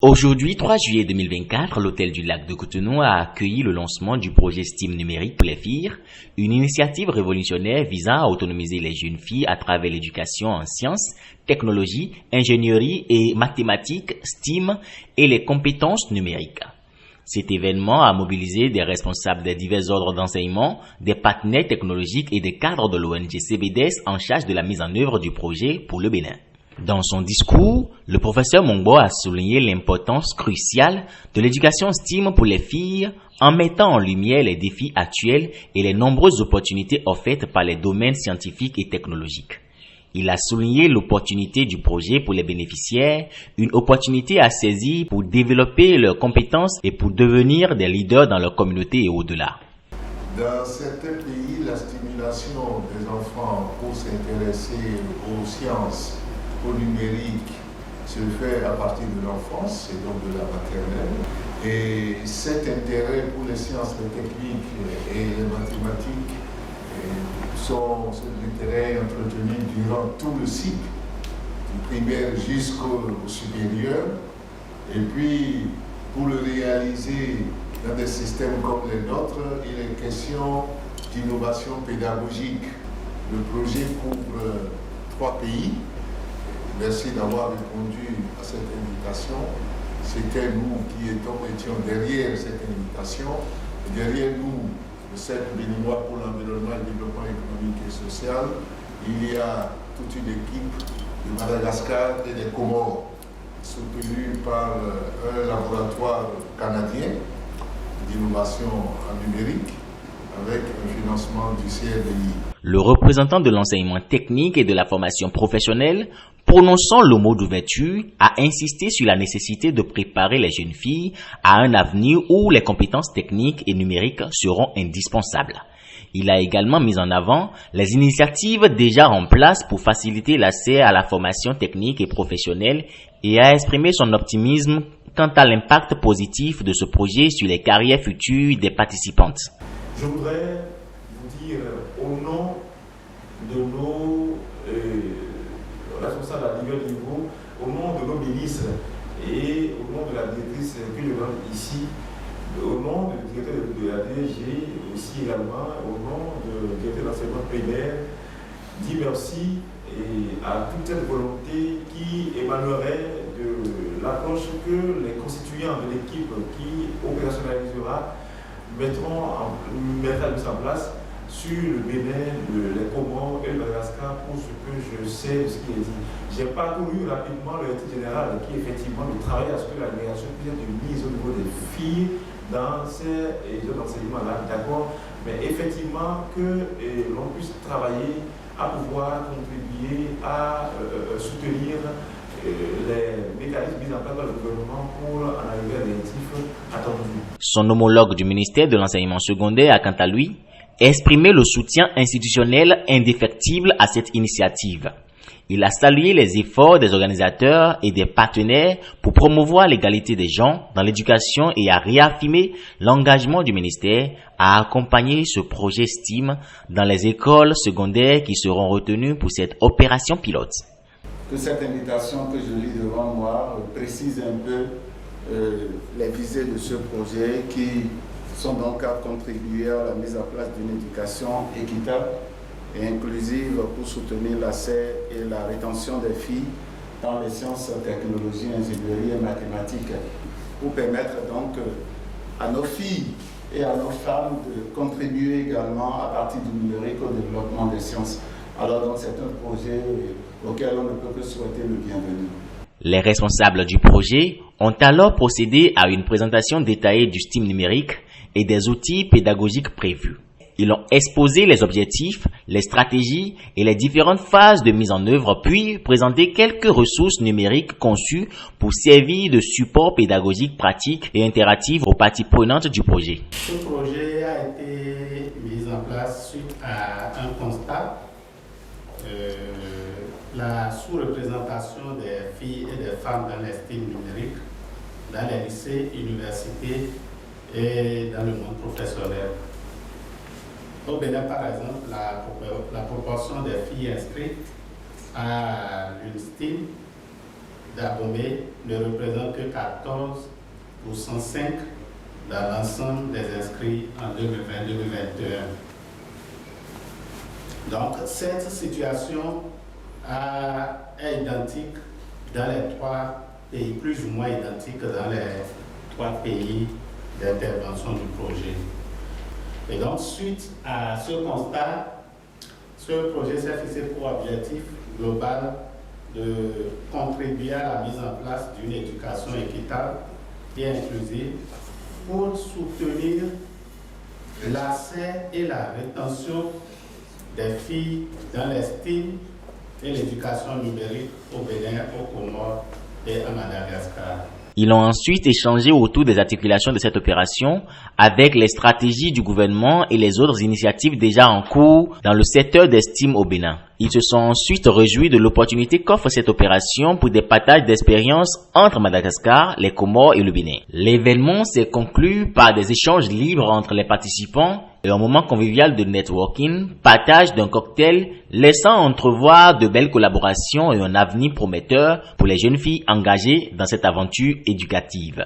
Aujourd'hui, 3 juillet 2024, l'Hôtel du Lac de Cotonou a accueilli le lancement du projet STEAM numérique pour les filles, une initiative révolutionnaire visant à autonomiser les jeunes filles à travers l'éducation en sciences, technologies, ingénierie et mathématiques, STEAM et les compétences numériques. Cet événement a mobilisé des responsables des divers ordres d'enseignement, des partenaires technologiques et des cadres de l'ONG CBDS en charge de la mise en œuvre du projet pour le Bénin. Dans son discours, le professeur Mongbo a souligné l'importance cruciale de l'éducation STEAM pour les filles en mettant en lumière les défis actuels et les nombreuses opportunités offertes par les domaines scientifiques et technologiques. Il a souligné l'opportunité du projet pour les bénéficiaires, une opportunité à saisir pour développer leurs compétences et pour devenir des leaders dans leur communauté et au-delà. Dans certains pays, la stimulation des enfants pour s'intéresser aux sciences, au numérique, se fait à partir de l'enfance et donc de la maternelle. Et cet intérêt pour les sciences, les techniques et les mathématiques sont l'intérêt entretenu durant tout le cycle, du primaire jusqu'au supérieur. Et puis, pour le réaliser dans des systèmes comme les nôtres, il est question d'innovation pédagogique. Le projet couvre 3 pays. Merci d'avoir répondu à cette invitation. C'était nous qui étions derrière cette invitation. Et derrière nous, le Cercle béninois pour l'environnement et le développement économique et social, il y a toute une équipe de Madagascar et des Comores, soutenue par un laboratoire canadien d'innovation en numérique, avec un financement du CRDI. Le représentant de l'enseignement technique et de la formation professionnelle, prononçant le mot d'ouverture, a insisté sur la nécessité de préparer les jeunes filles à un avenir où les compétences techniques et numériques seront indispensables. Il a également mis en avant les initiatives déjà en place pour faciliter l'accès à la formation technique et professionnelle et a exprimé son optimisme quant à l'impact positif de ce projet sur les carrières futures des participantes. Je voudrais vous dire au nom de nos responsables à divers niveaux, au nom de nos ministres et au nom de la directrice que je donne ici, au nom du directeur de la DG aussi également, au nom du directeur de l'enseignement primaire, dire merci à toute cette volonté qui émanerait de l'approche que les constituants de l'équipe qui opérationnalisera mettra en place sur le Bénin, les Comores et le Madagascar pour ce que je sais de ce qui est dit. J'ai parcouru rapidement le titre général qui effectivement de travailler à ce que l'agrégation puisse être mise au niveau des filles dans ces zones d'enseignement-là, d'accord, mais effectivement que l'on puisse travailler à pouvoir contribuer à soutenir les mécanismes mis en place par le gouvernement pour en arriver à des objectifs attendus. Son homologue du ministère de l'enseignement secondaire a quant à lui exprimé le soutien institutionnel indéfectible à cette initiative. Il a salué les efforts des organisateurs et des partenaires pour promouvoir l'égalité des genres dans l'éducation et a réaffirmé l'engagement du ministère à accompagner ce projet STEAM dans les écoles secondaires qui seront retenues pour cette opération pilote. Que cette invitation que je lis devant moi précise un peu les visées de ce projet qui sont donc à contribuer à la mise en place d'une éducation équitable et inclusive pour soutenir l'accès et la rétention des filles dans les sciences, technologies, ingénierie et mathématiques, pour permettre donc à nos filles et à nos femmes de contribuer également à partir du numérique au développement des sciences. Alors donc c'est un projet auquel on ne peut que souhaiter le bienvenu. Les responsables du projet ont alors procédé à une présentation détaillée du STEAM numérique et des outils pédagogiques prévus. Ils ont exposé les objectifs, les stratégies et les différentes phases de mise en œuvre, puis présenté quelques ressources numériques conçues pour servir de support pédagogique pratique et interactif aux parties prenantes du projet. Ce projet a été mis en place suite à un constat. La sous-représentation des filles et des femmes dans les STEAM numériques, dans les lycées, universités et dans le monde professionnel. Au Bénin, par exemple, la proportion des filles inscrites à l'UNSTEAM d'Abomey ne représente que 14,5% dans l'ensemble des inscrits en 2020-2021. Donc, cette situation est identique dans les 3 pays, plus ou moins identique dans les 3 pays d'intervention du projet. Et donc, suite à ce constat, ce projet s'est fixé pour objectif global de contribuer à la mise en place d'une éducation équitable et inclusive pour soutenir l'accès et la rétention des filles dans l'estime et l'éducation numérique au Bénin, au Comores et à Madagascar. Ils ont ensuite échangé autour des articulations de cette opération avec les stratégies du gouvernement et les autres initiatives déjà en cours dans le secteur d'estime au Bénin. Ils se sont ensuite réjouis de l'opportunité qu'offre cette opération pour des partages d'expériences entre Madagascar, les Comores et le Bénin. L'événement s'est conclu par des échanges libres entre les participants et un moment convivial de networking, partage d'un cocktail, laissant entrevoir de belles collaborations et un avenir prometteur pour les jeunes filles engagées dans cette aventure éducative.